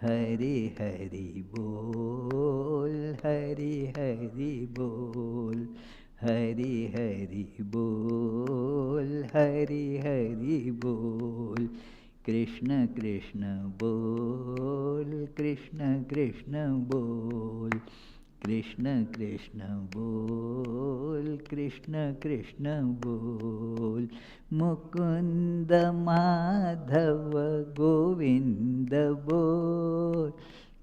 Hari Hari Bol, Hari Hari Bol, Hari Hari Bol, Hari Hari Bol. Krishna Krishna Bol, Krishna Krishna Bol, Krishna Krishna Bol, Krishna Krishna Bol. Mukunda Madhava Govinda Bol,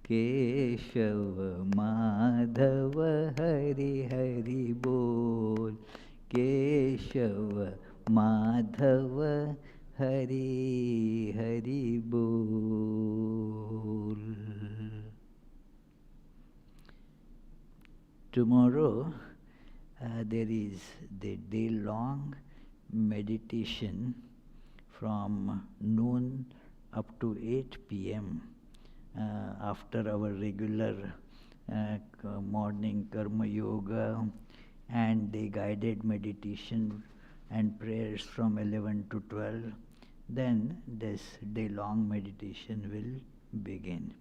Keshava Madhava Hari Hari Bol, Keshava Madhava Hari Hari Bol. Tomorrow there is the day-long meditation from noon up to 8 p.m. After our regular morning karma yoga and the guided meditation and prayers from 11 to 12, then this day-long meditation will begin.